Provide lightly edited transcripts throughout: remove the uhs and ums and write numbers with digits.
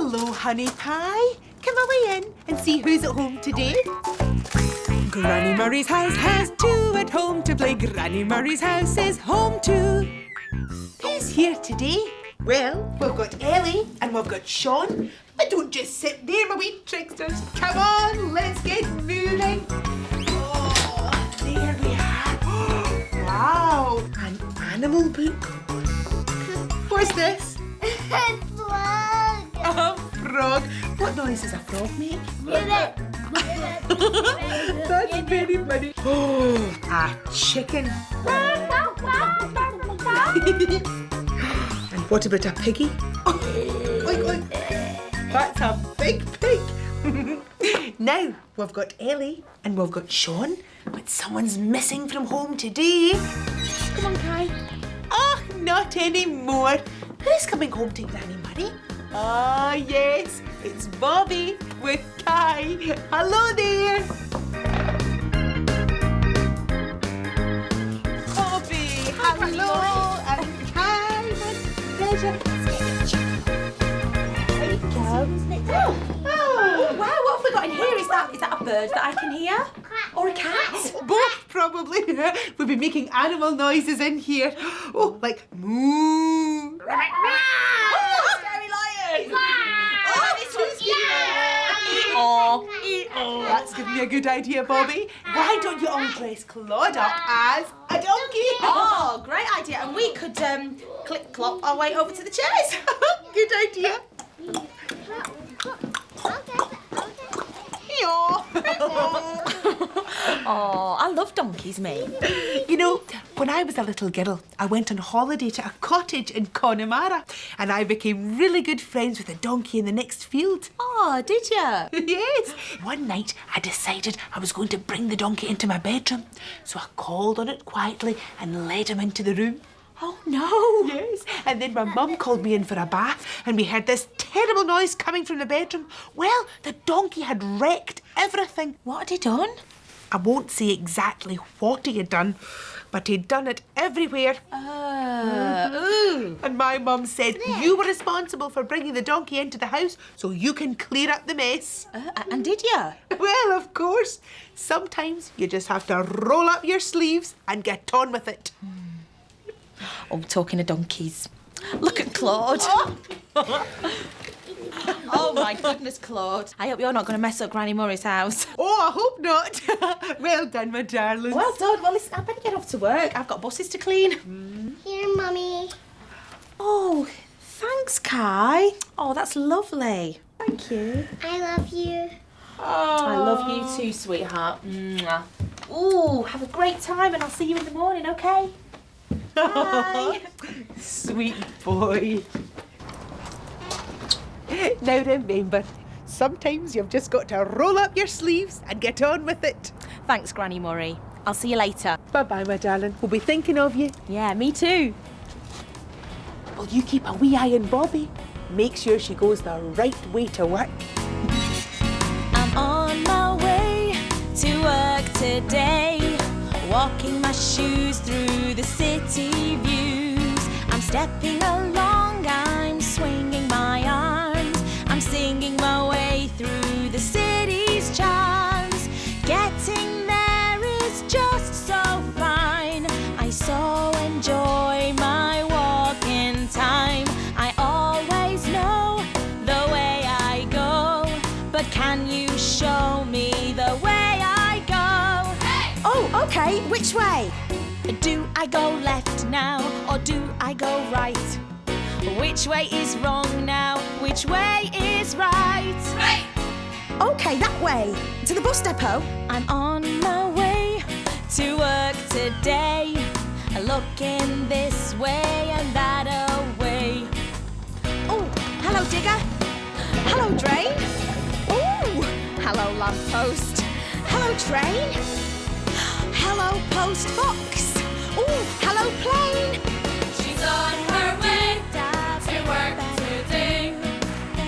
Hello, honey pie. Come away in and see who's at home today. Granny Murray's house has two at home to play. Granny Murray's house is home too. Who's here today? Well, we've got Ellie and we've got Sean. But don't just sit there, my wee tricksters. Come on, let's get moving. Oh, there we are. Wow, an animal book. What's this? A frog. A frog. What noise does a frog make? That's very funny. Oh, a chicken. And what about a piggy? Oink, oink. That's a big pig. Now, we've got Ellie and we've got Sean, but someone's missing from home today. Come on, Kai. Oh, not anymore. Who's coming home to Granny Murray? Ah, yes, it's Bobby with Kai. Hello there. Bobby, hello. And Kai, my pleasure. There you go. Oh, wow, what have we got in here? Is that a bird that I can hear? Or a cat? Both, probably. We'll be making animal noises in here. Oh, like moo. Oh, scary lion! Oh, this one's Oh, that's giving me a good idea, Bobby. Why don't you all dress Claude up as a donkey? Oh, great idea. And we could click-clop our way over to the chairs. Good idea. Oh, I love donkeys, me. You know, when I was a little girl, I went on holiday to a cottage in Connemara and I became really good friends with a donkey in the next field. Oh, did you? Yes. One night, I decided I was going to bring the donkey into my bedroom. So I called on it quietly and led him into the room. Oh, no. Yes. And then my mum called me in for a bath and we heard this terrible noise coming from the bedroom. Well, the donkey had wrecked everything. What had he done? I won't say exactly what he had done, but he'd done it everywhere. Ooh. And my mum said, you were responsible for bringing the donkey into the house so you can clear up the mess. And did you? Well, of course. Sometimes you just have to roll up your sleeves and get on with it. Oh, talking of donkeys. Look at Claude. Oh, my goodness, Claude. I hope you're not going to mess up Granny Murray's house. Oh, I hope not. Well done, my darlings. Well done. Well, listen, I better get off to work. I've got buses to clean. Here, Mummy. Oh, thanks, Kai. Oh, that's lovely. Thank you. I love you. Oh, I love you too, sweetheart. Mwah. Ooh, have a great time and I'll see you in the morning, okay? Bye. Sweet boy. Now remember, sometimes you've just got to roll up your sleeves and get on with it. Thanks, Granny Murray. I'll see you later. Bye-bye, my darling. We'll be thinking of you. Yeah, me too. Will you keep a wee eye on Bobby? Make sure she goes the right way to work. I'm on my way to work today, walking my shoes through the city views. I'm stepping along, I'm swinging my arms, I'm singing my way through the city's charms. Getting there is just so fine. I so enjoy my walking time. I always know the way I go, but can you show me the way I go? Hey! Oh, okay, which way? Do I go left now, or do I go right? Which way is wrong now? Which way is right? Right! Okay, that way. To the bus depot. I'm on my way to work today. Looking this way and that away. Oh, hello, digger. Hello, drain. Oh, hello, lamppost. Hello, train. Hello, post box. Oh, hello, plane. She's on her way to work today.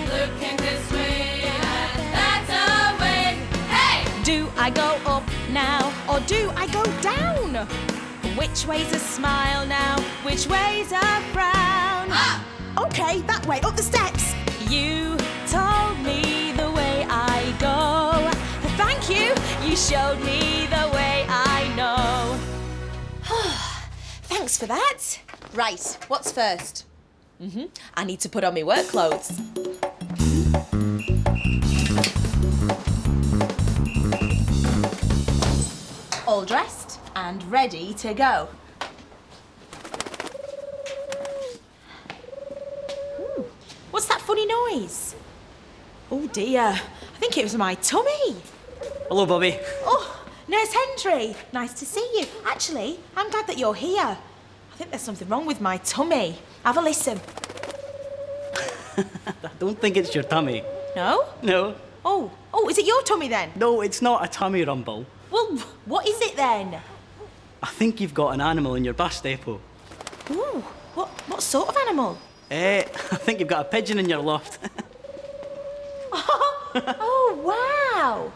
Looking this way and that away. Hey! Do I go up now or do I go down? Which way's a smile now? Which way's a frown? Up! Okay, that way, up the steps. You showed me the way I know. Thanks for that. Right, what's first? I need to put on my work clothes. All dressed and ready to go. Ooh, what's that funny noise? Oh dear, I think it was my tummy. Hello, Bobby. Oh, Nurse Hendry, nice to see you. Actually, I'm glad that you're here. I think there's something wrong with my tummy. Have a listen. I don't think it's your tummy. No? No. Oh, is it your tummy then? No, it's not a tummy rumble. Well, what is it then? I think you've got an animal in your bus depot. Ooh, what sort of animal? I think you've got a pigeon in your loft. Oh, wow.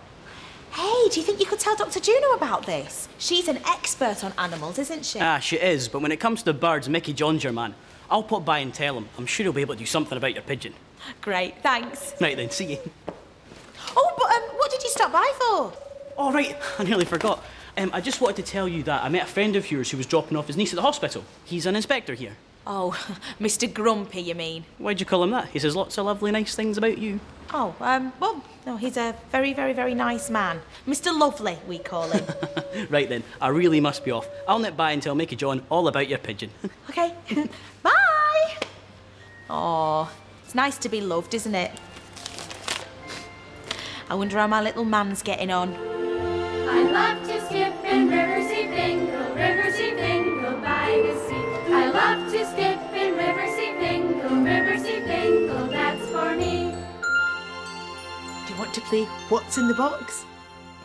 Hey, do you think you could tell Dr. Juno about this? She's an expert on animals, isn't she? She is, but when it comes to birds, Mickey John's your man. I'll pop by and tell him. I'm sure he'll be able to do something about your pigeon. Great, thanks. Right then, see you. Oh, but what did you stop by for? Oh, right, I nearly forgot. I just wanted to tell you that I met a friend of yours who was dropping off his niece at the hospital. He's an inspector here. Oh, Mr. Grumpy, you mean? Why'd you call him that? He says lots of lovely, nice things about you. Oh, well, no, he's a very, very, very nice man. Mr. Lovely, we call him. Right then, I really must be off. I'll nip by and tell Mickey John all about your pigeon. Okay, bye! Oh, it's nice to be loved, isn't it? I wonder how my little man's getting on. I love to skip in Riverseafingal, Riverseafingal by the sea. I love to skip in Riverseafingal, Riverseafingal, that's for me. Do you want to play What's in the Box?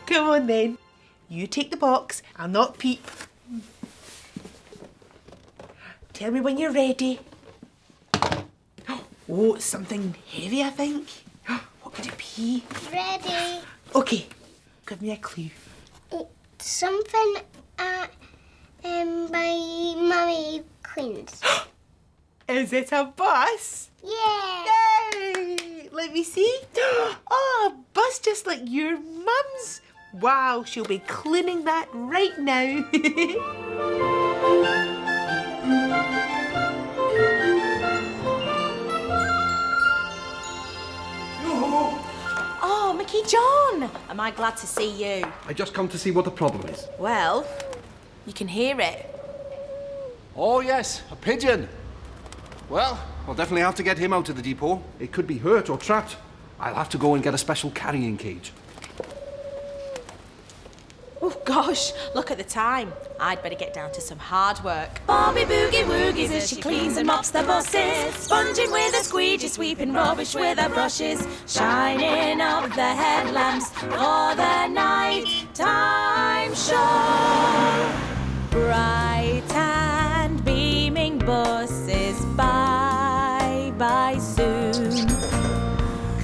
Come on then. You take the box, I'll not peep. Tell me when you're ready. Oh, it's something heavy, I think. What could it be? Ready. Okay, give me a clue. It's something my mummy cleans. Is it a bus? Yeah. Yay! Let me see. Oh, a bus just like your mum's. Wow, she'll be cleaning that right now. Oh, Mickey John! Am I glad to see you? I just come to see what the problem is. Well, you can hear it. Oh, yes, a pigeon. Well, we'll definitely have to get him out of the depot. It could be hurt or trapped. I'll have to go and get a special carrying cage. Oh gosh, look at the time. I'd better get down to some hard work. Bobby boogie woogies as she cleans and mops the buses, sponging with a squeegee, sweeping rubbish with her brushes, shining up the headlamps for the night time show. Bright and beaming buses, bye soon.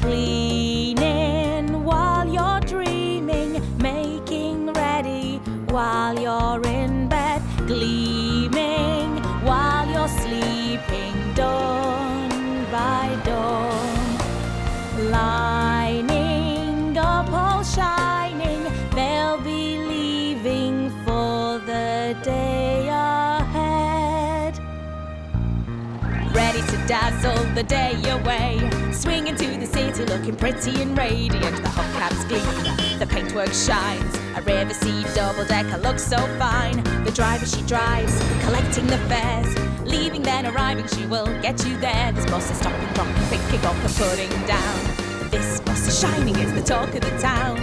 Cleaning while you're dreaming, making ready while you're in bed, gleaming while you're sleeping, dawn by dawn. Lining up all shining, they'll be leaving for the day ahead. Ready to dazzle the day away, swinging to the city looking pretty and radiant. The hubcaps gleam, the paintwork shines, a Riversea double-decker looks so fine. The driver she drives, collecting the fares, leaving then arriving she will get you there. This bus is stopping, dropping, picking up and putting down. This bus is shining, it's the talk of the town.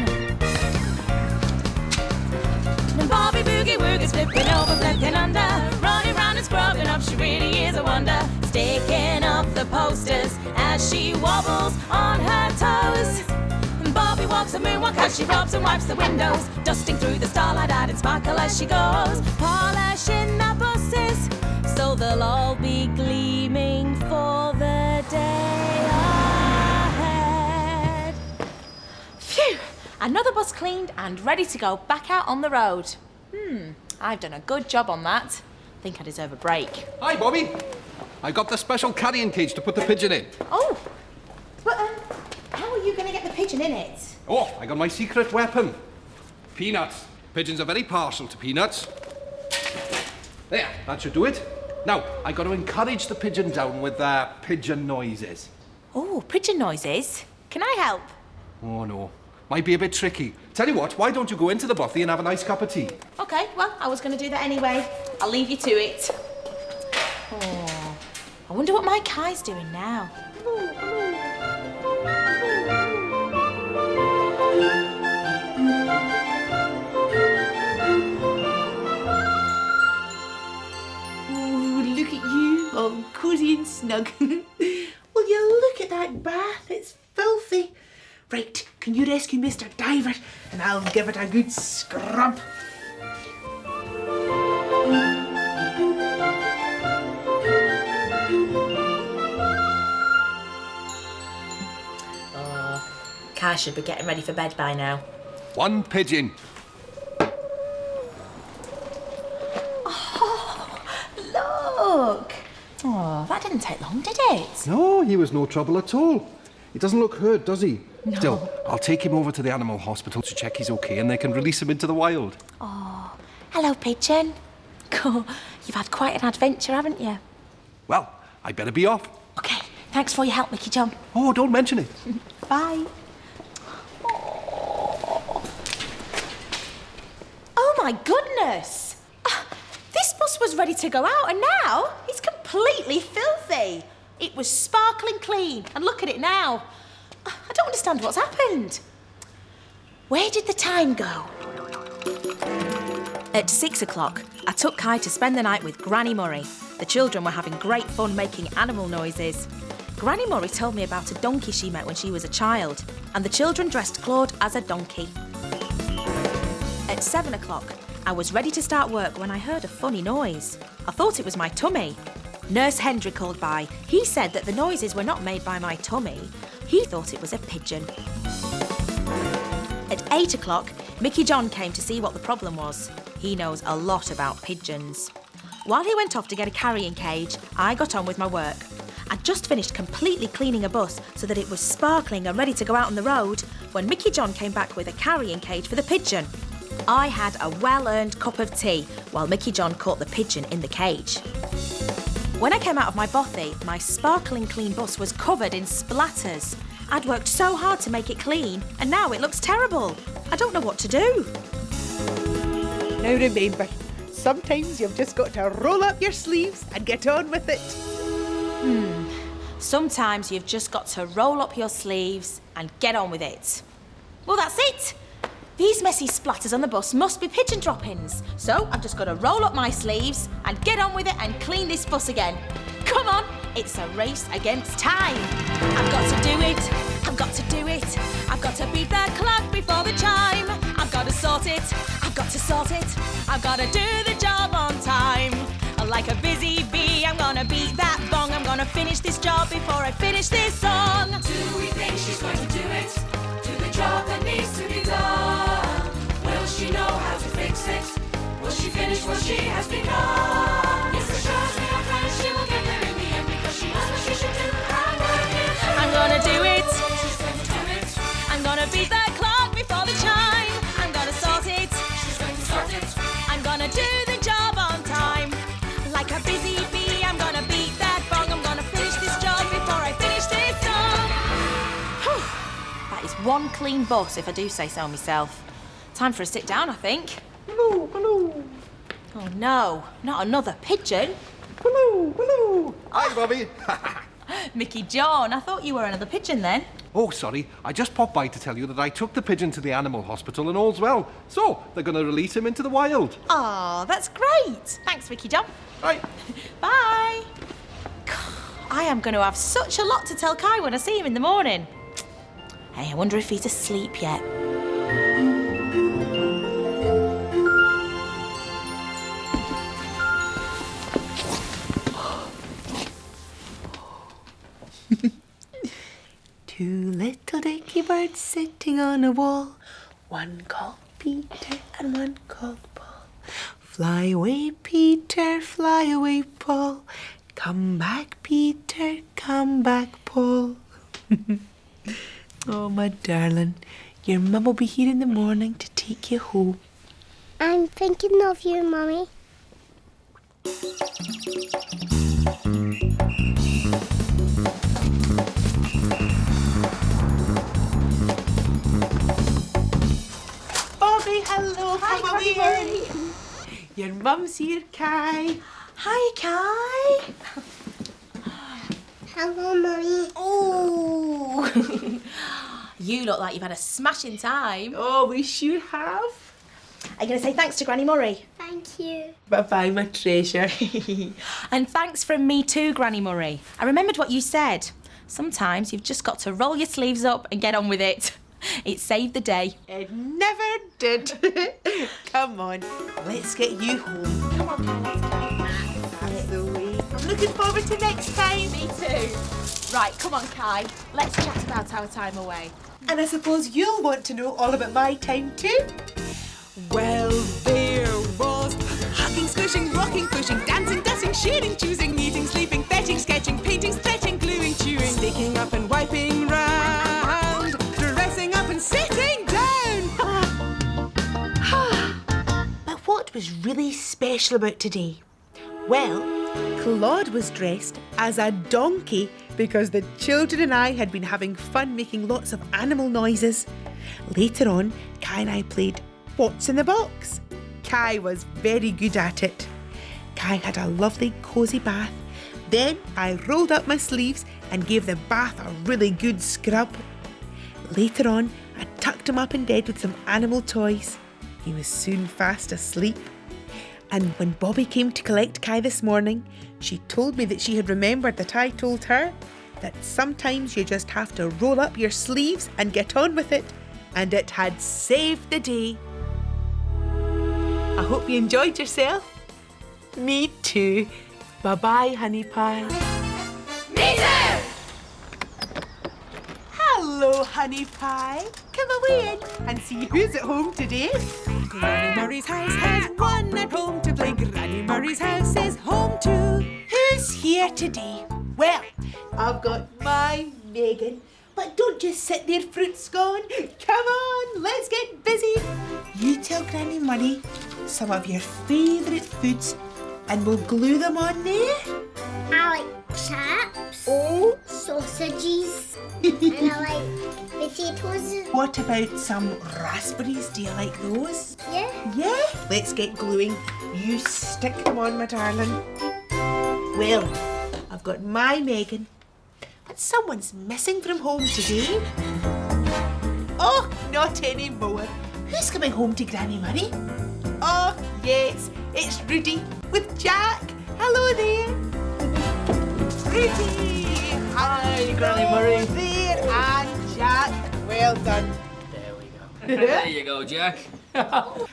And Bobby Boogie Woogie's flipping over, flipping under, running round and scrubbing up, she really is a wonder. Sticking up the posters as she wobbles on her toes. And Bobby walks a moonwalk as she rubs and wipes the windows, dusting through the starlight added sparkle as she goes, polishing the buses so they'll all be gleaming for the day ahead. Phew! Another bus cleaned and ready to go back out on the road. I've done a good job on that. I think I deserve a break. Hi, Bobby. I got the special carrying cage to put the pigeon in. Oh, but how are you going to get the pigeon in it? Oh, I got my secret weapon. peanuts. Pigeons are very partial to peanuts. There, that should do it. Now, I got to encourage the pigeon down with pigeon noises. Oh, pigeon noises. Can I help? Oh, no. Might be a bit tricky. Tell you what, why don't you go into the bothy and have a nice cup of tea? OK, well, I was going to do that anyway. I'll leave you to it. Oh, I wonder what my Kai's doing now. Oh, look at you, all cosy and snug. Will you look at that bath? It's filthy. Right, can you rescue Mr. Diver and I'll give it a good scrub. Kai should be getting ready for bed by now. One pigeon. Look! Oh, that didn't take long, did it? No, he was no trouble at all. He doesn't look hurt, does he? No. Still, I'll take him over to the animal hospital to check he's okay and they can release him into the wild. Oh, hello, pigeon. Cool. You've had quite an adventure, haven't you? Well, I better be off. OK, thanks for your help, Mickey John. Oh, don't mention it. Bye. Oh, my goodness. This bus was ready to go out and now it's completely filthy. It was sparkling clean and look at it now. I don't understand what's happened. Where did the time go? At 6 o'clock, I took Kai to spend the night with Granny Murray. The children were having great fun making animal noises. Granny Murray told me about a donkey she met when she was a child, and the children dressed Claude as a donkey. At 7 o'clock, I was ready to start work when I heard a funny noise. I thought it was my tummy. Nurse Hendry called by. He said that the noises were not made by my tummy. He thought it was a pigeon. At 8 o'clock, Mickey John came to see what the problem was. He knows a lot about pigeons. While he went off to get a carrying cage, I got on with my work. I'd just finished completely cleaning a bus so that it was sparkling and ready to go out on the road when Mickey John came back with a carrying cage for the pigeon. I had a well-earned cup of tea while Mickey John caught the pigeon in the cage. When I came out of my bothy, my sparkling clean bus was covered in splatters. I'd worked so hard to make it clean, and now it looks terrible. I don't know what to do. Now remember, sometimes you've just got to roll up your sleeves and get on with it. Sometimes you've just got to roll up your sleeves and get on with it. Well, that's it. These messy splatters on the bus must be pigeon droppings. So I've just got to roll up my sleeves and get on with it and clean this bus again. Come on, it's a race against time. I've got to do it. I've got to do it. I've got to beat the clock before the chime. I've got to sort it. I've got to sort it. I've got to do the job on time. Like a busy bee, I'm gonna beat that bong. I'm gonna finish this job before I finish this song. Do we think she's going to do it? Do the job that needs to be done? Will she know how to fix it? Will she finish what she has begun? Yes, assures me our friend she will get there in the end because she knows what she should do. I'm gonna do it. She's going to do it. I'm gonna beat the clock before the chime. I'm gonna sort it. She's going to sort it. I'm gonna do the job on time. Like a busy bee, I'm gonna beat that bong. I'm gonna finish this job before I finish this song. Whew. That is one clean bus, if I do say so myself. Time for a sit down, I think. Hello, hello. Oh no, not another pigeon. Hello, hello. Hi, Bobby. Mickey John, I thought you were another pigeon then. Oh, sorry. I just popped by to tell you that I took the pigeon to the animal hospital and all's well. So, they're going to release him into the wild. Oh, that's great. Thanks, Mickey John. Right. Bye. I am going to have such a lot to tell Kai when I see him in the morning. Hey, I wonder if he's asleep yet. Two little dicky birds sitting on a wall, one called Peter and one called Paul. Fly away, Peter, fly away, Paul. Come back, Peter, come back, Paul. Oh, my darling, Your mum will be here in the morning to take you home. I'm thinking of you, Mummy. Bobby, hello. Come away. Your mum's here, Kai. Hi, Kai. Hello, Mummy. Oh, you look like you've had a smashing time. Oh, we sure have. Are you going to say thanks to Granny Murray? Thank you. Bye-bye, my treasure. And thanks from me too, Granny Murray. I remembered what you said. Sometimes you've just got to roll your sleeves up and get on with it. It saved the day. It never did. Come on, let's get you home. Come on, Kai, let's go. That's the way. I'm looking forward to next time. Me too. Right, come on, Kai. Let's chat about our time away. And I suppose you'll want to know all about my time too. Well, there was hugging, squishing, rocking, pushing, dancing, dusting, sharing, choosing, eating, sleeping, fetching, sketching, painting, stretching, gluing, chewing, sticking up and wiping round, dressing up and sitting down. But what was really special about today? Well, Claude was dressed as a donkey because the children and I had been having fun making lots of animal noises. Later on, Kai and I played What's in the Box? Kai was very good at it. Kai had a lovely cosy bath. Then I rolled up my sleeves and gave the bath a really good scrub. Later on, I tucked him up in bed with some animal toys. He was soon fast asleep. And when Bobby came to collect Kai this morning, she told me that she had remembered that I told her that sometimes you just have to roll up your sleeves and get on with it. And it had saved the day. I hope you enjoyed yourself. Me too. Bye-bye, honey pie. Me too! Hello, honey pie. Come away in and see who's at home today. Granny Murray's house has one at home to play. Granny Murray's house is home too. Who's here today? Well, I've got my Megan. But don't just sit there, fruit scone. Come on, let's get busy. You tell Granny Murray some of your favourite foods and we'll glue them on there. I like chips. Oh. Sausages. And I like potatoes. What about some raspberries? Do you like those? Yeah. Yeah? Let's get gluing. You stick them on, my darling. Well, I've got my Megan. But someone's missing from home today. Oh, not anymore. Who's coming home to Granny Murray? Oh, yes, it's Rudy with Jack. Hello there. Rudy. Hi, Granny Murray. There, and Jack. Well done. There we go. There you go, Jack.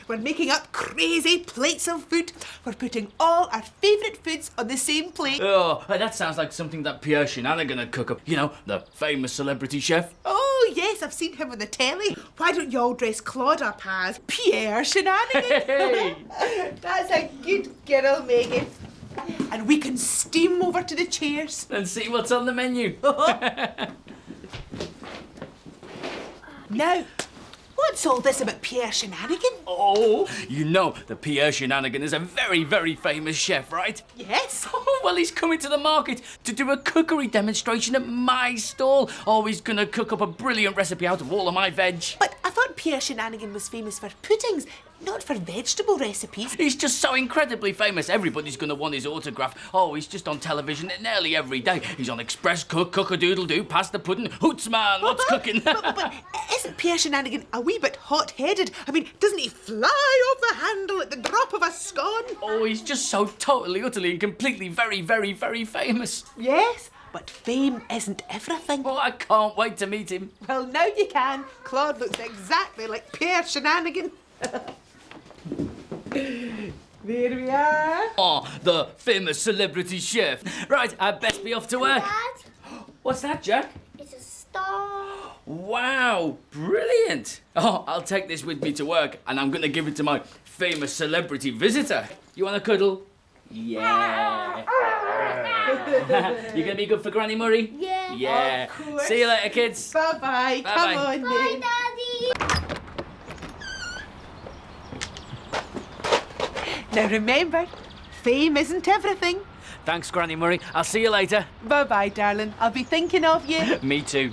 We're making up crazy plates of food. We're putting all our favourite foods on the same plate. Oh, that sounds like something that Pierre Shenanigan gonna cook up. You know, the famous celebrity chef. Oh, yes, I've seen him on the telly. Why don't you all dress Claude up as Pierre Shenanigan? Hey! That's a good girl, Megan. And we can steam over to the chairs. And see what's on the menu. Now, what's all this about Pierre Shenanigan? Oh, you know that Pierre Shenanigan is a very, very famous chef, right? Yes. Oh, well, he's coming to the market to do a cookery demonstration at my stall. Oh, he's gonna cook up a brilliant recipe out of all of my veg. But I thought Pierre Shenanigan was famous for puddings, not for vegetable recipes. He's just so incredibly famous. Everybody's gonna want his autograph. Oh, he's just on television nearly every day. He's on Express Cook, Cook-a-Doodle-Doo, Pasta Pudding, Hoots Man, what's cooking? But isn't Pierre Shenanigan a wee bit hot-headed? I mean, doesn't he fly off the handle at the drop of a scone? Oh, he's just so totally, utterly and completely very, very, very famous. Yes, but fame isn't everything. Oh, I can't wait to meet him. Well, now you can. Claude looks exactly like Pierre Shenanigan. There we are. Oh, the famous celebrity chef. Right, I'd best be off to work. Dad, What's that, Jack? it's a star. Wow, brilliant. Oh, I'll take this with me to work and I'm going to give it to my famous celebrity visitor. You want a cuddle? Yeah. You going to be good for Granny Murray? Yeah. Yeah. Of course. See you later, kids. Bye-bye. Bye-bye. Come on, Bye, then. Daddy. Now remember, fame isn't everything. Thanks, Granny Murray. I'll see you later. Bye-bye, darling. I'll be thinking of you. Me too.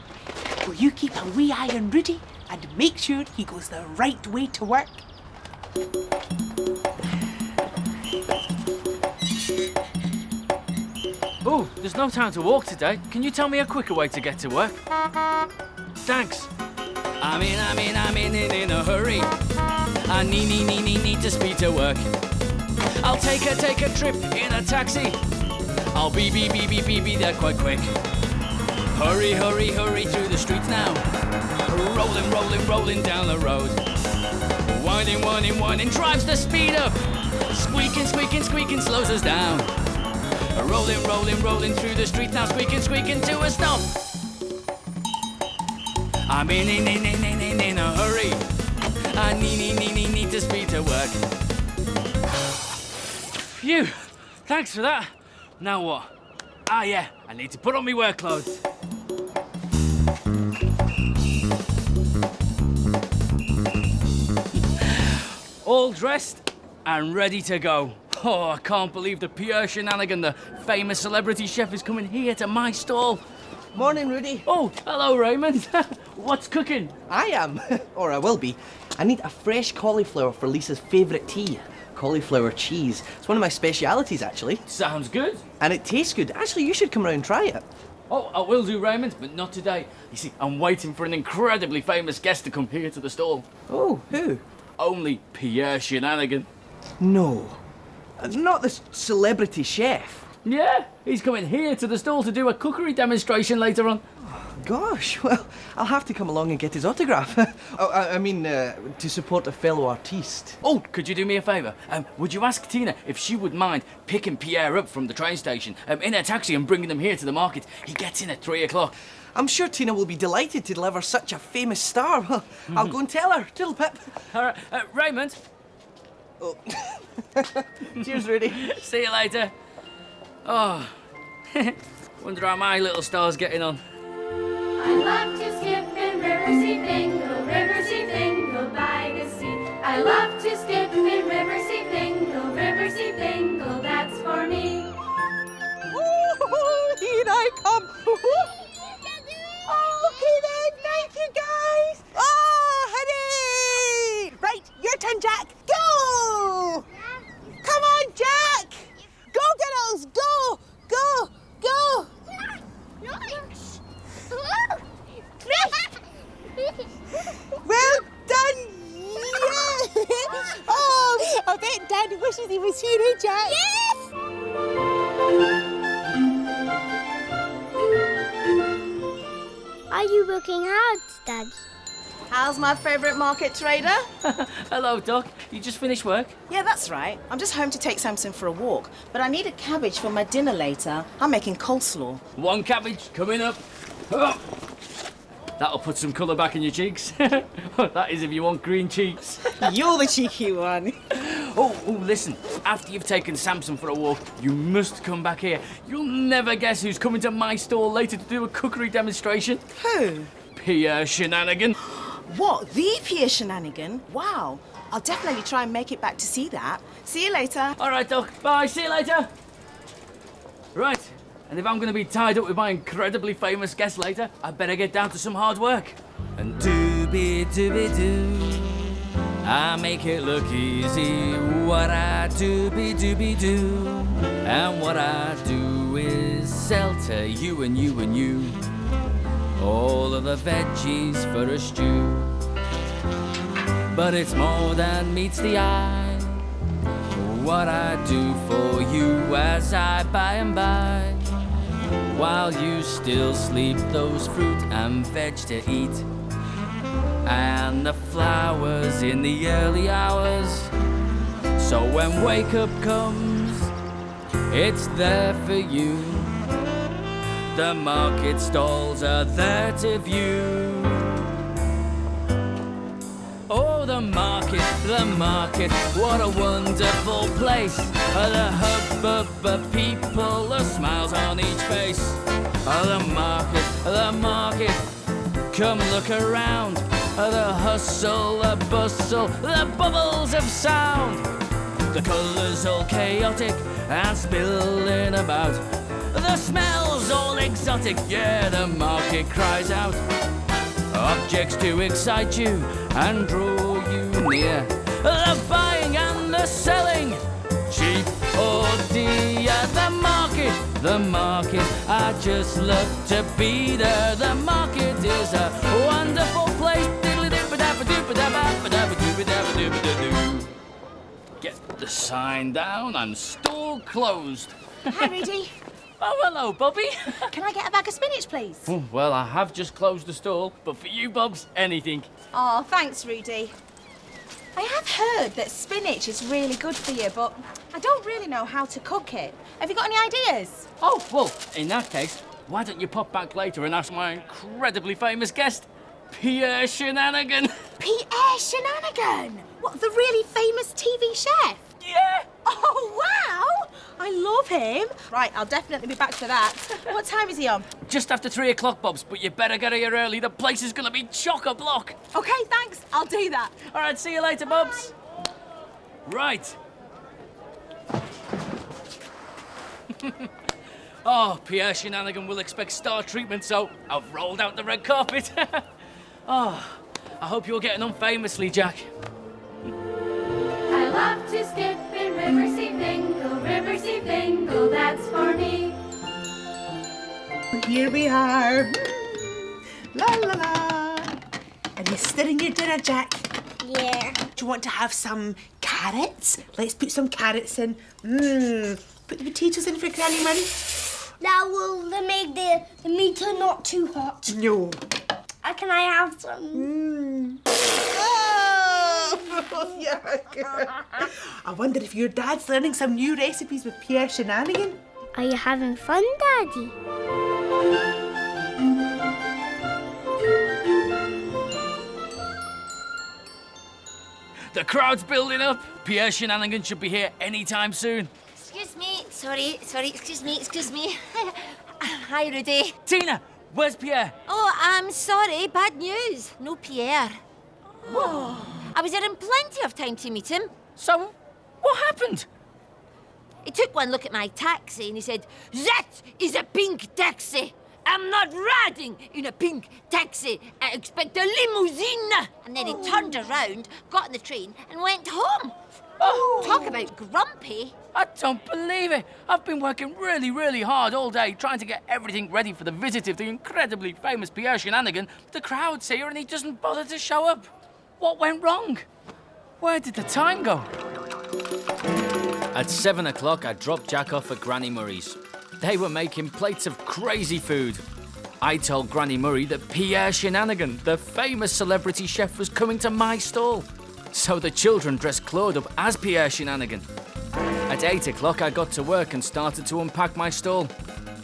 Will you keep a wee eye on Rudy and make sure he goes the right way to work? Oh, there's no time to walk today. Can you tell me a quicker way to get to work? Thanks. I'm in a hurry. I need to speed to work. I'll take a trip in a taxi. I'll be there quite quick. Hurry through the streets now. Rolling down the road. Whining, drives the speed up. Squeaking, slows us down. Rolling through the streets now. Squeaking to a stop. I'm in a hurry. I need to speed to work. Phew, thanks for that. Now what? Ah yeah, I need to put on my work clothes. All dressed and ready to go. Oh, I can't believe the Pierre Shenanigan, the famous celebrity chef, is coming here to my stall. Morning, Rudy. Oh, hello, Raymond. What's cooking? I am, or I will be. I need a fresh cauliflower for Lisa's favourite tea. Cauliflower cheese. It's one of my specialities, actually. Sounds good. And it tastes good. Actually, you should come round and try it. Oh, I will do, Raymond, but not today. You see, I'm waiting for an incredibly famous guest to come here to the stall. Oh, who? Only Pierre Shenanigan. No. Not the celebrity chef. Yeah, he's coming here to the stall to do a cookery demonstration later on. Gosh, well, I'll have to come along and get his autograph. To support a fellow artiste. Oh, could you do me a favour? Would you ask Tina if she would mind picking Pierre up from the train station in a taxi and bringing them here to the market? He gets in at 3 o'clock. I'm sure Tina will be delighted to deliver such a famous star. Well, I'll go and tell her. Toodle pip. All right, Raymond. Oh. Cheers, Rudy. See you later. Oh, wonder how my little star's getting on. I love to skip in Riverseafingal by the sea. I love to skip in Riverseafingal, that's for me. Ooh, here I come. Okay then, thank you guys. Oh, hurry! Right, your turn, Jack. Go! Come on, Jack! Go, girls, go! Go! Go! Well done! Yeah! Oh, I bet Dad wishes he was here, eh, Jack? Yes! Are you working hard, Dad? How's my favourite market trader? Hello, Doc. You just finished work? Yeah, that's right. I'm just home to take Sampson for a walk, but I need a cabbage for my dinner later. I'm making coleslaw. One cabbage coming up. Oh. That'll put some colour back in your cheeks. That is if you want green cheeks. You're the cheeky one. Oh, listen. After you've taken Sampson for a walk, you must come back here. You'll never guess who's coming to my stall later to do a cookery demonstration. Who? Pierre Shenanigan. What, the Pierre Shenanigan? Wow. I'll definitely try and make it back to see that. See you later. All right, Doc. Bye. See you later. Right. And if I'm going to be tied up with my incredibly famous guest later, I'd better get down to some hard work. And doobie-doobie-doo, I make it look easy. What I doobie-doobie-doo, and what I do is sell to you and you and you all of the veggies for a stew. But it's more than meets the eye, what I do for you as I by and by, while you still sleep, those fruit and veg to eat, and the flowers in the early hours. So when wake up comes, it's there for you. The market stalls are there to view. Oh, the market, what a wonderful place. The hubbub of people, the smiles on each face. Oh, the market, come look around. The hustle, the bustle, the bubbles of sound. The colours all chaotic and spilling about. The smells all exotic, yeah, the market cries out. Objects to excite you and draw you near. The buying and the selling, cheap or dear. The market, I just love to be there. The market is a wonderful place. Get the sign down and stall closed. Hi, Rudy. Oh, hello, Bobby. Can I get a bag of spinach, please? Oh, well, I have just closed the stall, but for you, Bobs, anything. Oh, thanks, Rudy. I have heard that spinach is really good for you, but I don't really know how to cook it. Have you got any ideas? Oh, well, in that case, why don't you pop back later and ask my incredibly famous guest, Pierre Shenanigan? Pierre Shenanigan? What, the really famous TV chef? Yeah. Oh, wow! I love him. Right, I'll definitely be back for that. What time is he on? Just after 3 o'clock, Bobs, but you better get here early. The place is going to be chock-a-block. OK, thanks. I'll do that. All right, see you later, Bobs. Right. Oh, Pierre Shenanigan will expect star treatment, so I've rolled out the red carpet. Oh, I hope you're getting on famously, Jack. I love to skip in Riverseafingal, that's for me. Here we are. La la la. Are you stirring your dinner, Jack? Yeah. Do you want to have some carrots? Let's put some carrots in. Put the potatoes in for Granny Murray. Now will they make the meat not too hot? No. Can I have some? Oh, yuck. I wonder if your dad's learning some new recipes with Pierre Shenanigan. Are you having fun, Daddy? The crowd's building up. Pierre Shenanigan should be here anytime soon. Excuse me. Sorry, excuse me. Hi, Rudy. Tina, where's Pierre? Oh, I'm sorry. Bad news. No Pierre. Oh. I was there in plenty of time to meet him. So, what happened? He took one look at my taxi and he said, "That is a pink taxi. I'm not riding in a pink taxi. I expect a limousine." And then he turned around, got on the train and went home. Oh, talk about grumpy. I don't believe it. I've been working really, really hard all day trying to get everything ready for the visit of the incredibly famous Pierre Shenanigan. The crowd's here and he doesn't bother to show up. What went wrong? Where did the time go? At 7 o'clock, I dropped Jack off at Granny Murray's. They were making plates of crazy food. I told Granny Murray that Pierre Shenanigan, the famous celebrity chef, was coming to my stall. So the children dressed Claude up as Pierre Shenanigan. At 8 o'clock, I got to work and started to unpack my stall.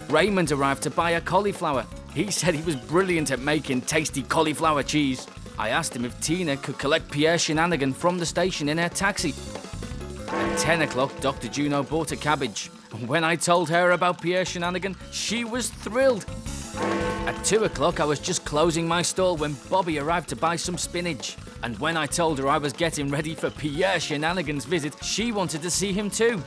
Raymond arrived to buy a cauliflower. He said he was brilliant at making tasty cauliflower cheese. I asked him if Tina could collect Pierre Shenanigan from the station in her taxi. At 10 o'clock, Dr. Juno bought a cabbage. When I told her about Pierre Shenanigan, she was thrilled. At 2 o'clock, I was just closing my stall when Bobby arrived to buy some spinach. And when I told her I was getting ready for Pierre Shenanigan's visit, she wanted to see him too.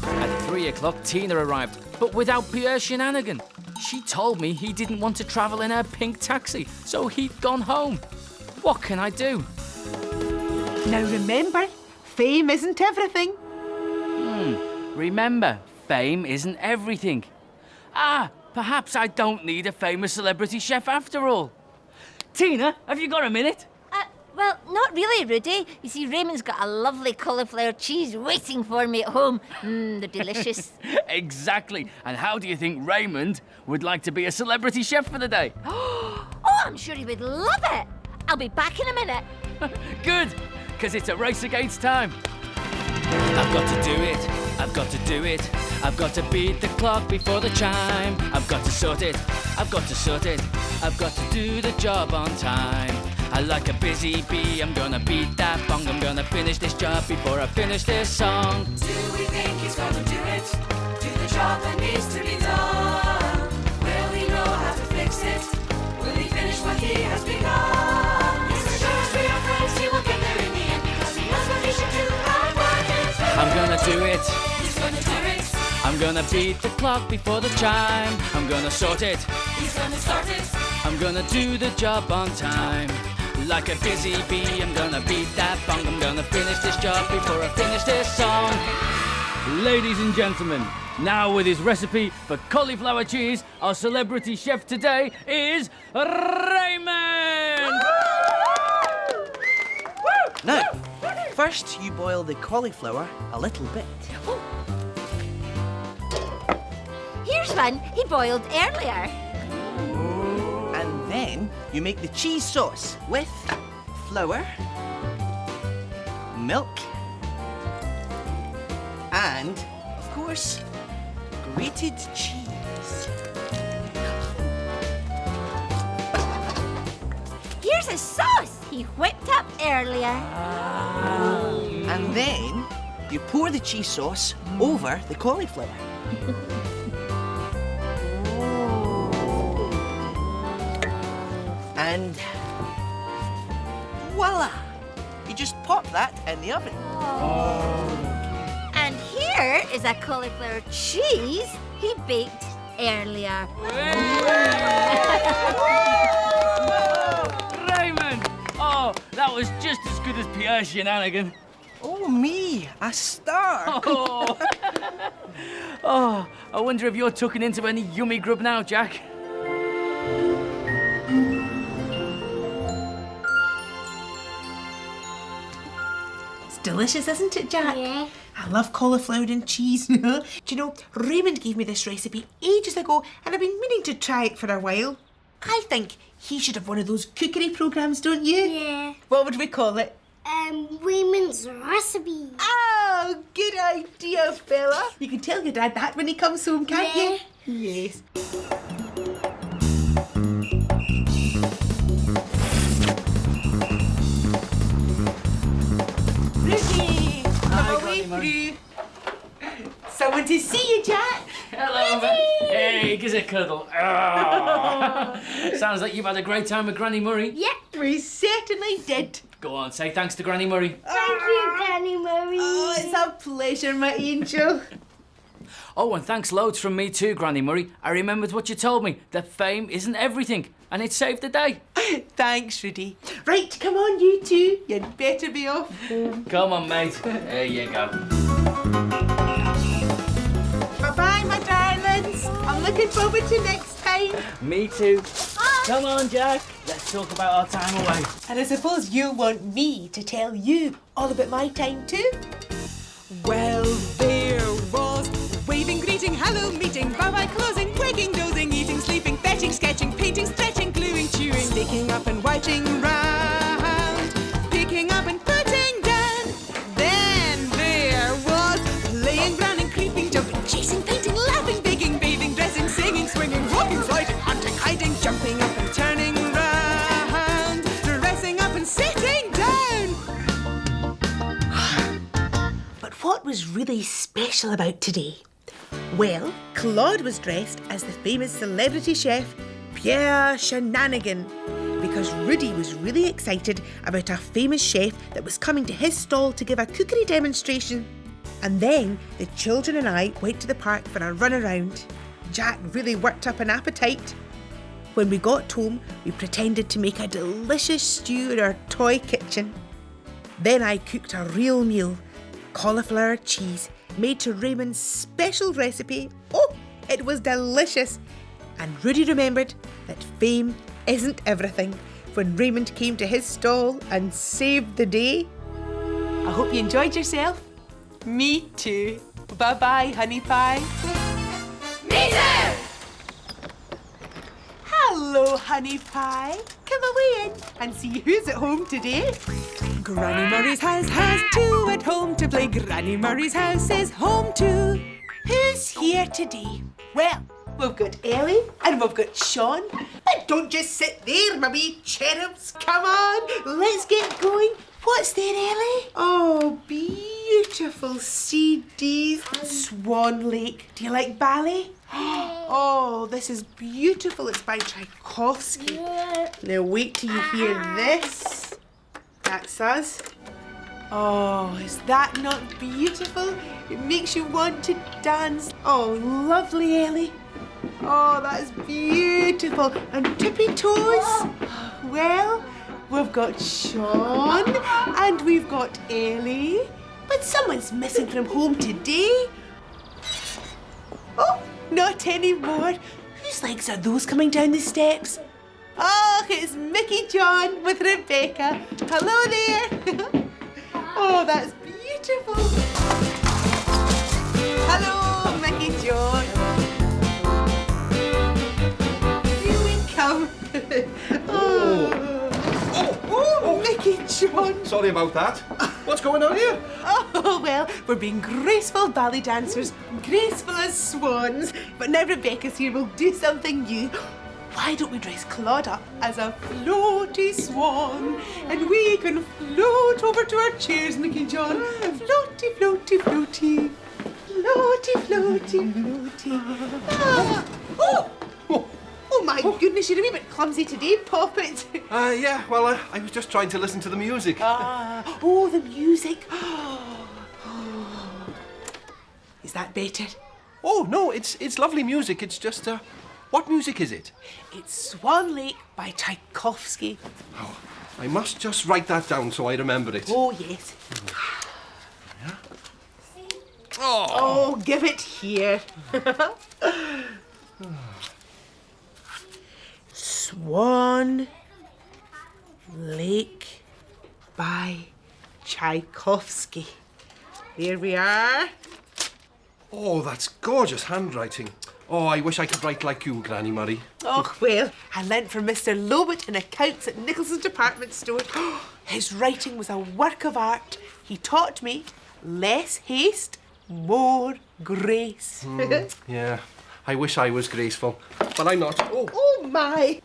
At 3 o'clock, Tina arrived, but without Pierre Shenanigan. She told me he didn't want to travel in her pink taxi, so he'd gone home. What can I do? Now remember, fame isn't everything. Remember, fame isn't everything. Perhaps I don't need a famous celebrity chef after all. Tina, have you got a minute? Well, not really, Rudy. You see, Raymond's got a lovely cauliflower cheese waiting for me at home. They're delicious. Exactly. And how do you think Raymond would like to be a celebrity chef for the day? Oh, I'm sure he would love it. I'll be back in a minute. Good, because it's a race against time. I've got to do it. I've got to do it. I've got to beat the clock before the chime. I've got to sort it. I've got to sort it. I've got to do the job on time. I like a busy bee. I'm gonna beat that bong. I'm gonna finish this job before I finish this song. Do we think he's gonna do it? Do the job that needs to be done? Will he know how to fix it? Will he finish what he has begun? Yes, do it. He's gonna do it. I'm gonna beat the clock before the chime. I'm gonna sort it. He's gonna start it. I'm gonna do the job on time. Like a busy bee, I'm gonna beat that bong. I'm gonna finish this job before I finish this song. Ladies and gentlemen, now with his recipe for cauliflower cheese, our celebrity chef today is Raymond! Now, first you boil the cauliflower a little bit. Here's one he boiled earlier. And then you make the cheese sauce with flour, milk, and, of course, grated cheese. Here's a sauce he whipped up earlier. And then you pour the cheese sauce over the cauliflower. And voila! You just pop that in the oven. And here is a cauliflower cheese he baked earlier. Raymond! Oh, that was just as good as Pierre Shenanigan. Oh, me, a star! Oh. Oh, I wonder if you're tucking into any yummy grub now, Jack. It's delicious, isn't it, Jack? Yeah. I love cauliflower and cheese. Do you know, Raymond gave me this recipe ages ago and I've been meaning to try it for a while. I think he should have one of those cookery programmes, don't you? Yeah. What would we call it? Raymond's recipe. Oh, good idea, fella. You can tell your dad that when he comes home, can't you? Yes. Rudy, come away through. Someone to see you, Jack. Hello, man. Hey, gives a cuddle. Oh. Sounds like you've had a great time with Granny Murray. Yep, we certainly did. Go on, say thanks to Granny Murray. Thank you, Granny Murray. Oh, it's a pleasure, my angel. Oh, and thanks loads from me too, Granny Murray. I remembered what you told me, that fame isn't everything, and it saved the day. Thanks, Rudy. Right, come on, you two. You'd better be off. Come on, mate. There you go. Bye-bye, my darlings. I'm looking forward to next time. Me too. Come on, Jack. Let's talk about our time away. And I suppose you want me to tell you all about my time too? Well, there was waving, greeting, hello, meeting, bye-bye, closing, waking, dozing, eating, sleeping, fetching, sketching, painting, stretching, gluing, chewing, sticking up and wiping round, picking up and putting down. Then there was playing, running, creeping, jumping, chasing, painting, laughing, baking, bathing, dressing, singing, swinging, walking, sliding, hunting, hiding, jumping up and turning round, dressing up and sitting down. But what was really special about today? Well, Claude was dressed as the famous celebrity chef Pierre Shenanigan because Rudy was really excited about a famous chef that was coming to his stall to give a cookery demonstration. And then the children and I went to the park for a run around. Jack really worked up an appetite. When we got home, we pretended to make a delicious stew in our toy kitchen. Then I cooked a real meal, cauliflower cheese, made to Raymond's special recipe. Oh, it was delicious. And Rudy remembered that fame isn't everything when Raymond came to his stall and saved the day. I hope you enjoyed yourself. Me too. Bye-bye, honey pie. Me too! Hello, honey pie. Come away in and see who's at home today. Granny Murray's house has two at home to play. Granny Murray's house is home too. Who's here today? Well, we've got Ellie and we've got Sean. But don't just sit there, my wee cherubs. Come on, let's get going. What's there, Ellie? Oh, beautiful CDs. Swan Lake. Do you like ballet? Oh, this is beautiful. It's by Tchaikovsky. Yeah. Now wait till you hear this. That's us. Oh, is that not beautiful? It makes you want to dance. Oh, lovely, Ellie. Oh, that's beautiful. And tippy toes. Well, we've got Sean and we've got Ellie. But someone's missing from home today. Oh, not anymore. Whose legs are those coming down the steps? Oh, it's Mickey John with Rebecca. Hello there. Oh, that's beautiful. Hello, Mickey John. Here we come. Oh, Mickey John. Sorry about that. What's going on here? Oh, well, we're being graceful ballet dancers, graceful as swans. But now Rebecca's here, we'll do something new. Why don't we dress Claude up as a floaty swan and we can float over to our chairs, Mickey John. Floaty, floaty, floaty. Floaty, floaty, floaty. Ah. Oh, my goodness, you're a wee bit clumsy today, Poppet. Yeah, well, I was just trying to listen to the music. Oh, the music. Is that better? Oh, no, it's lovely music. It's just, what music is it? It's Swan Lake by Tchaikovsky. Oh, I must just write that down so I remember it. Oh, yes. Yeah? Oh, give it here. Swan Lake by Tchaikovsky. There we are. Oh, that's gorgeous handwriting. Oh, I wish I could write like you, Granny Murray. Oh, well, I lent from Mr. Lobet in accounts at Nicholson's department store. His writing was a work of art. He taught me less haste, more grace. Yeah, I wish I was graceful, but I'm not. Oh, my.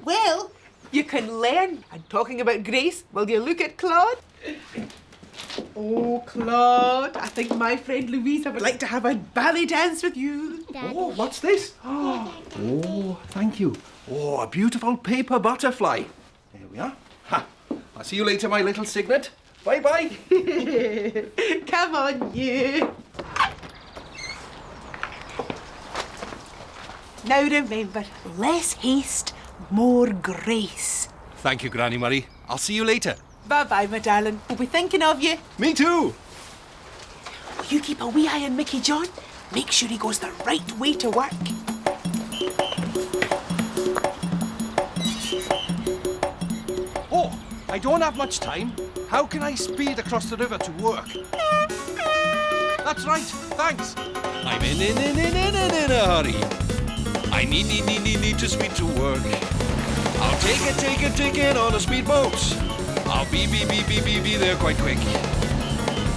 Well, you can learn. And talking about grace, will you look at Claude? Oh, Claude, I think my friend Louisa would like to have a ballet dance with you. Daddy. Oh, what's this? Oh, thank you. Oh, a beautiful paper butterfly. There we are. Ha. I'll see you later, my little Signet. Bye-bye. Come on, you. Now remember, less haste, more grace. Thank you, Granny Murray. I'll see you later. Bye-bye, my darling. We'll be thinking of you. Me too. Will you keep a wee eye on Mickey John? Make sure he goes the right way to work. Oh, I don't have much time. How can I speed across the river to work? That's right, thanks. I'm in a hurry. I need to speed to work. I'll take it on a speedboat. I'll be there quite quick.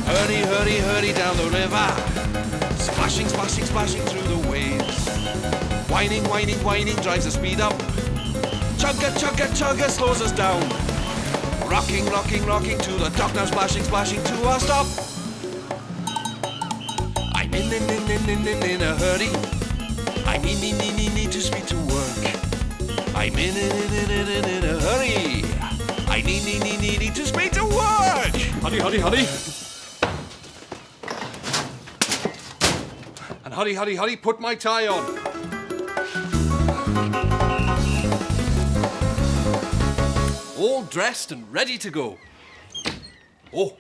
Hurry down the river. Splashing through the waves. Whining drives the speed up. Chugga slows us down. Rocking to the dock now, splashing to a stop. I'm in a hurry. I need to speed to work. I'm in a hurry. I need to speed to work. Hurry. And hurry, put my tie on. All dressed and ready to go. Oh,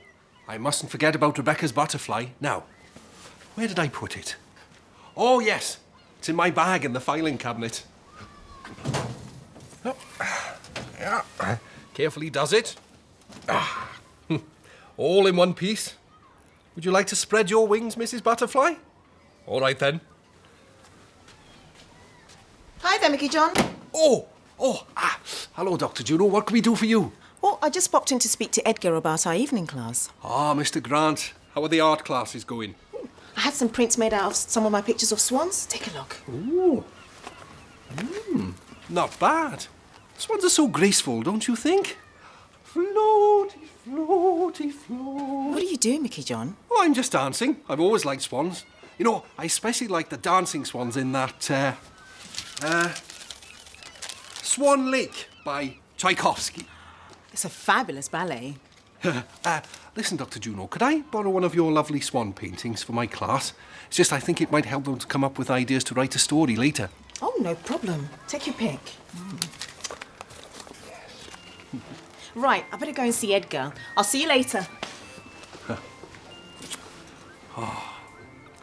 I mustn't forget about Rebecca's butterfly. Now, where did I put it? Oh, yes. It's in my bag in the filing cabinet. Oh, yeah. Carefully does it. All in one piece. Would you like to spread your wings, Mrs. Butterfly? All right, then. Hi there, Mickey John. Hello, Dr. Juno. What can we do for you? Oh, I just popped in to speak to Edgar about our evening class. Mr. Grant. How are the art classes going? I had some prints made out of some of my pictures of swans. Take a look. Ooh. Not bad. Swans are so graceful, don't you think? Floaty. What are you doing, Mickey John? Oh, I'm just dancing. I've always liked swans. You know, I especially like the dancing swans in that, Swan Lake by Tchaikovsky. It's a fabulous ballet. Listen, Dr. Juno, could I borrow one of your lovely swan paintings for my class? It's just I think it might help them to come up with ideas to write a story later. Oh, no problem. Take your pick. Right, I better go and see Edgar. I'll see you later.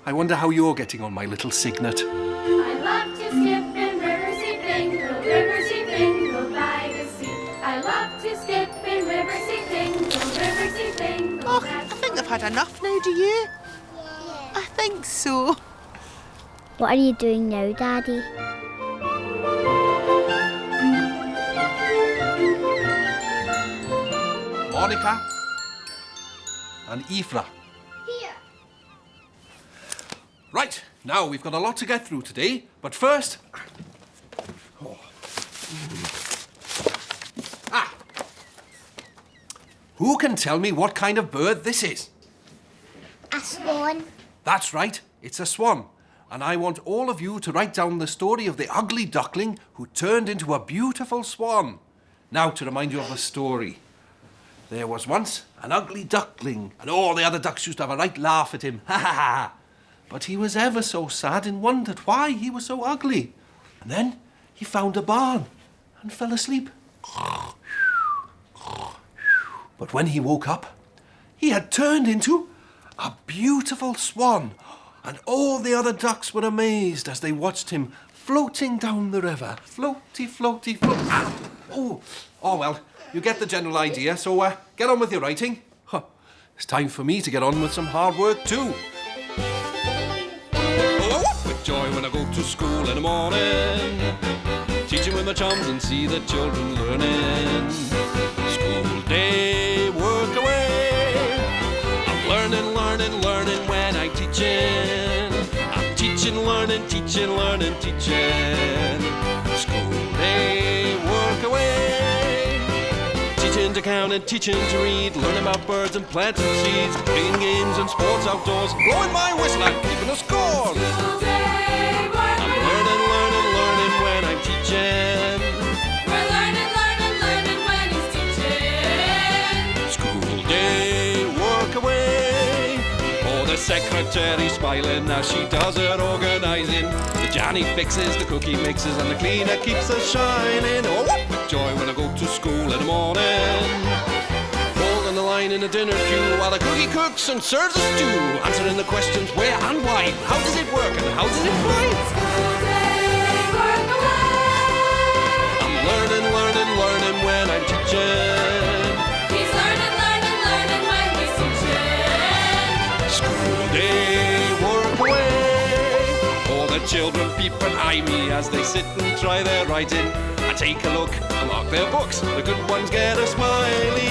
I wonder how you're getting on, my little Signet. I love to skip in Riverseafingal, Riverseafingal by the sea. I love to skip in Riverseafingal, Riverseafingal. Oh, I think I've had enough now, do you? I think so. What are you doing now, Daddy? Monica and Ephra. Here. Right, now we've got a lot to get through today, but first... Who can tell me what kind of bird this is? A swan. That's right, it's a swan. And I want all of you to write down the story of the ugly duckling who turned into a beautiful swan. Now, to remind you of the story. There was once an ugly duckling, and all the other ducks used to have a right laugh at him. Ha ha ha! But he was ever so sad and wondered why he was so ugly. And then he found a barn and fell asleep. But when he woke up, he had turned into a beautiful swan. And all the other ducks were amazed as they watched him floating down the river. Floaty, floaty, float. Oh, well, you get the general idea, so get on with your writing. It's time for me to get on with some hard work too. Oh, with joy when I go to school in the morning, teaching with my chums and see the children learning. School day, work away. I'm learning, learning, learning when I'm teaching. I'm teaching, learning, teaching, learning, teaching. School day, work away. Teaching to count and teaching to read, learning about birds and plants and seeds, playing games and sports outdoors, blowing my whistle and keeping a score. School day, work I'm learning, learning, learning when I'm teaching. We're learning, learning, learning when he's teaching. School day, work away. Oh, the secretary smiling as she does her organising. The Johnny fixes, the cookie mixes, and the cleaner keeps us shining. Oh, what with joy when I go to school in the morning. Holding the line in a dinner queue while the cookie cooks and serves a stew. Answering the questions where and why. How does it work and how does it fly? School day, work away. I'm learning, learning, learning when I'm teaching. He's learning, learning, learning when he's teaching. School day, work away. All the children peep and eye me as they sit and try their writing. I take a look and mark their books. The good ones get a smiley.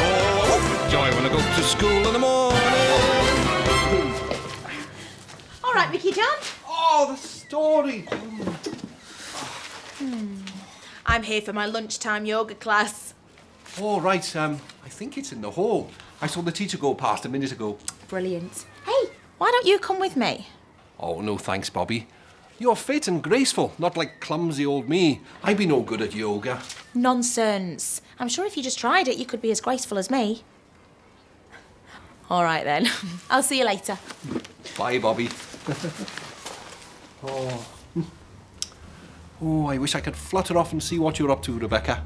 Oh, joy when I go to school in the morning. All right, Mickey John. Oh, the story. I'm here for my lunchtime yoga class. All right, I think it's in the hall. I saw the teacher go past a minute ago. Brilliant. Hey, why don't you come with me? Oh, no thanks, Bobby. You're fit and graceful, not like clumsy old me. I'd be no good at yoga. Nonsense. I'm sure if you just tried it, you could be as graceful as me. All right, then. I'll see you later. Bye, Bobby. Oh, I wish I could flutter off and see what you're up to, Rebecca.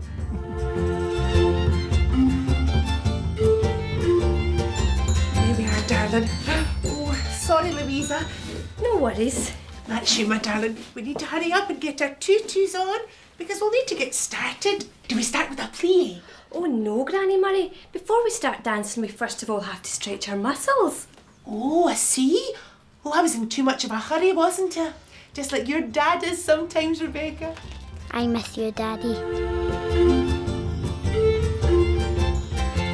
Here we are, darling. Oh, sorry, Louisa. No worries. That's you, my darling. We need to hurry up and get our tutus on because we'll need to get started. Do we start with a play? Oh no, Granny Murray. Before we start dancing, we first of all have to stretch our muscles. Oh, I see. Oh, I was in too much of a hurry, wasn't I? Just like your dad is sometimes, Rebecca. I miss you, Daddy.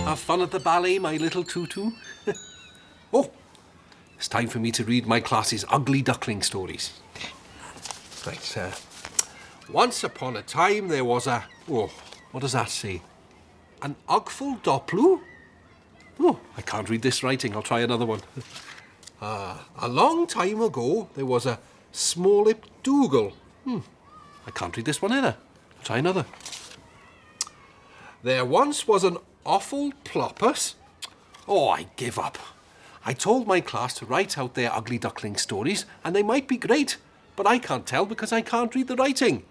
Have fun at the ballet, my little tutu. Oh, it's time for me to read my class's ugly duckling stories. Right, once upon a time there was a... Oh, what does that say? An ugful dopplu? Oh, I can't read this writing. I'll try another one. A long time ago there was a small-lipped dougal. I can't read this one either. I'll try another. There once was an Awful ploppers? Oh, I give up. I told my class to write out their ugly duckling stories, and they might be great, but I can't tell because I can't read the writing.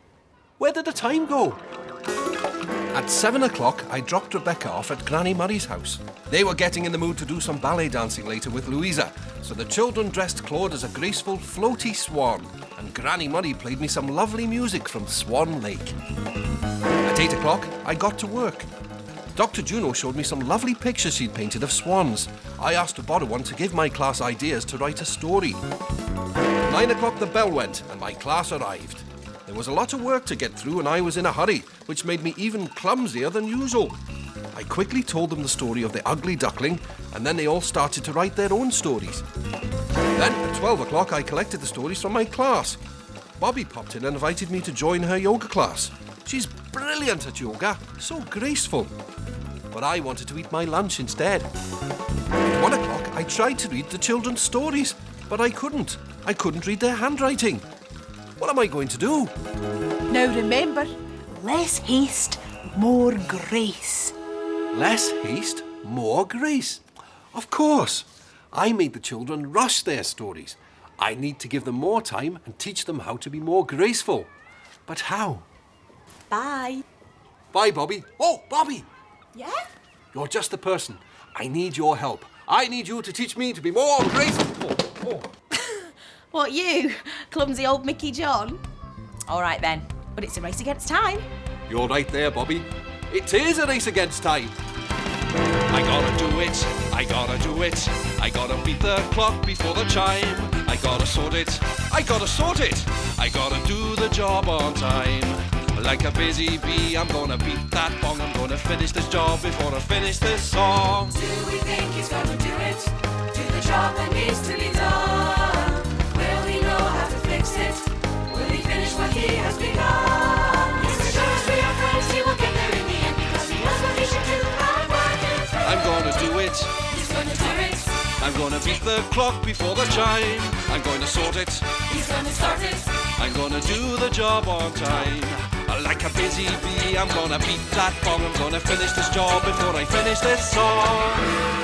Where did the time go? At 7 o'clock, I dropped Rebecca off at Granny Murray's house. They were getting in the mood to do some ballet dancing later with Louisa, so the children dressed Claude as a graceful, floaty swan, and Granny Murray played me some lovely music from Swan Lake. At 8 o'clock, I got to work. Dr. Juno showed me some lovely pictures she'd painted of swans. I asked to borrow one to give my class ideas to write a story. 9 o'clock the bell went and my class arrived. There was a lot of work to get through and I was in a hurry, which made me even clumsier than usual. I quickly told them the story of the ugly duckling, and then they all started to write their own stories. Then at 12 o'clock I collected the stories from my class. Bobby popped in and invited me to join her yoga class. She's brilliant at yoga, so graceful. But I wanted to eat my lunch instead. At 1 o'clock I tried to read the children's stories, but I couldn't. I couldn't read their handwriting. What am I going to do? Now remember, less haste, more grace. Less haste, more grace. Of course. I made the children rush their stories. I need to give them more time and teach them how to be more graceful. But how? Bye. Bye, Bobby. Oh, Bobby! Yeah? You're just the person. I need your help. I need you to teach me to be more graceful. Oh. What, you? Clumsy old Mickey John? All right then, but it's a race against time. You're right there, Bobby. It is a race against time. I gotta do it, I gotta do it. I gotta beat the clock before the chime. I gotta sort it, I gotta sort it. I gotta do the job on time. Like a busy bee, I'm gonna beat that bong. I'm gonna finish this job before I finish this song. Do we think he's gonna do it? Do the job that needs to be done? Will he know how to fix it? Will he finish what he has begun? Yes, as sure as we are friends, he will get there in the end because he knows what he should do. I'm working through. I'm gonna do it. He's gonna do it. I'm gonna beat the clock before the chime. I'm going to sort it. He's gonna start it. I'm gonna do the job on time. Like a busy bee, I'm gonna beat that bong. I'm gonna finish this job before I finish this song.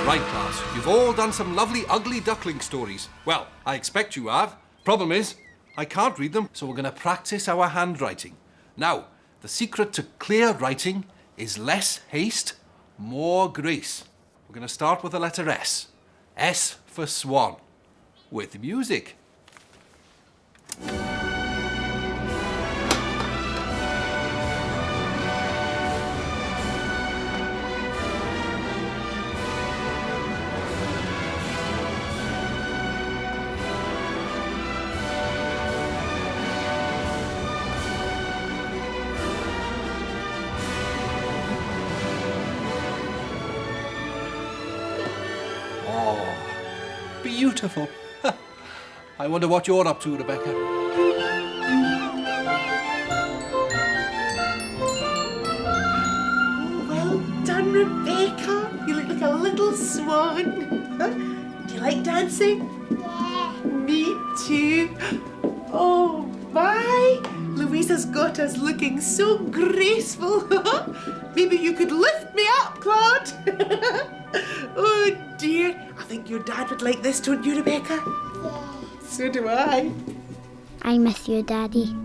Right, class, you've all done some lovely ugly duckling stories. Well, I expect you have. Problem is, I can't read them, so we're gonna practice our handwriting. Now, the secret to clear writing is less haste, more grace. We're gonna start with the letter S. S for swan. With music. Beautiful. I wonder what you're up to, Rebecca. Well done, Rebecca. You look like a little swan. Do you like dancing? Yeah. Me too. Oh my! Louisa's got us looking so graceful. Maybe you could lift me up, Claude. Oh dear. I think your dad would like this, don't you, Rebecca? Yeah. So do I. I miss you, Daddy.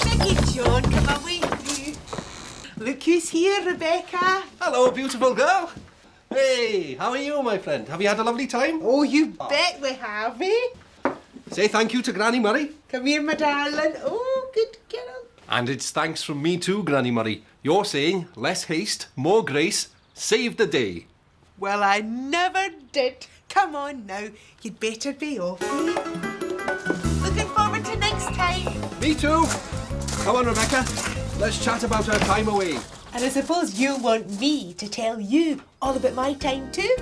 Mickey John, come away through. Look who's here, Rebecca. Hello, beautiful girl. Hey, how are you, my friend? Have you had a lovely time? Oh, you bet we have, eh? Say thank you to Granny Murray. Come here, my darling. Oh, good girl. And it's thanks from me too, Granny Murray. You're saying less haste, more grace, save the day. Well, I never did. Come on now, you'd better be off, eh? Looking forward to next time. Me too. Come on, Rebecca. Let's chat about our time away. And I suppose you'll want me to tell you all about my time too?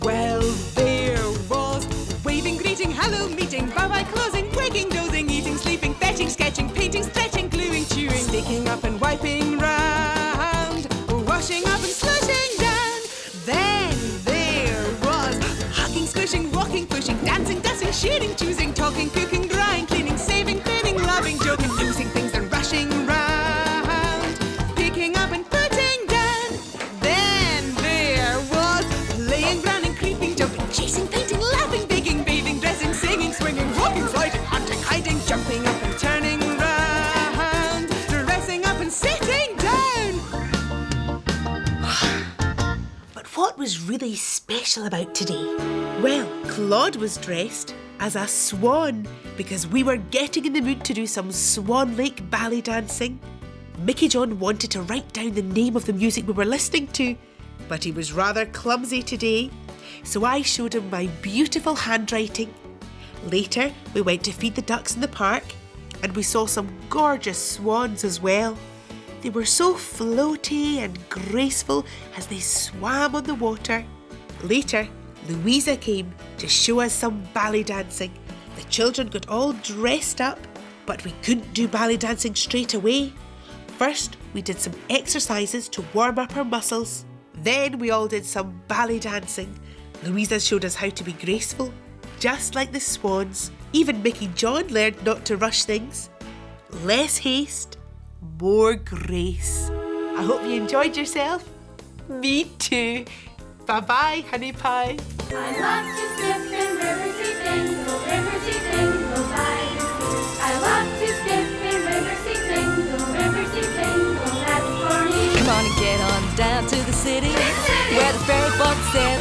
Well, there was waving, greeting, hello, meeting, bye-bye, closing, waking, dozing, eating, sleeping, fetching, sketching, painting, stretching, gluing, chewing, sticking up and wiping round, washing up and slushing down. Then there was hugging, squishing, walking, pushing, dancing, dusting, sharing, choosing, talking, cooking, drying, cleaning, saving, cleaning, loving, joking, losing things and rushing round, picking up and putting down. Then there was playing, running, creeping, jumping, chasing, painting, laughing, baking, bathing, dressing, singing, swinging, walking, sliding, hunting, hiding, jumping up and turning round, dressing up and sitting down. But what was really special about today? Well, Claude was dressed as a swan because we were getting in the mood to do some Swan Lake ballet dancing. Mickey John wanted to write down the name of the music we were listening to, but he was rather clumsy today, so I showed him my beautiful handwriting. Later, we went to feed the ducks in the park, and we saw some gorgeous swans as well. They were so floaty and graceful as they swam on the water. Later, Louisa came to show us some ballet dancing. The children got all dressed up, but we couldn't do ballet dancing straight away. First, we did some exercises to warm up our muscles. Then we all did some ballet dancing. Louisa showed us how to be graceful, just like the swans. Even Mickey John learned not to rush things. Less haste, more grace. I hope you enjoyed yourself. Me too. Bye-bye, honey pie. I love to skip in Riverseafingal, Riverseafingal by the sea. I love to skip in Riverseafingal, Riverseafingal, that's for me. Come on and get on down to the city, where the ferry boats sail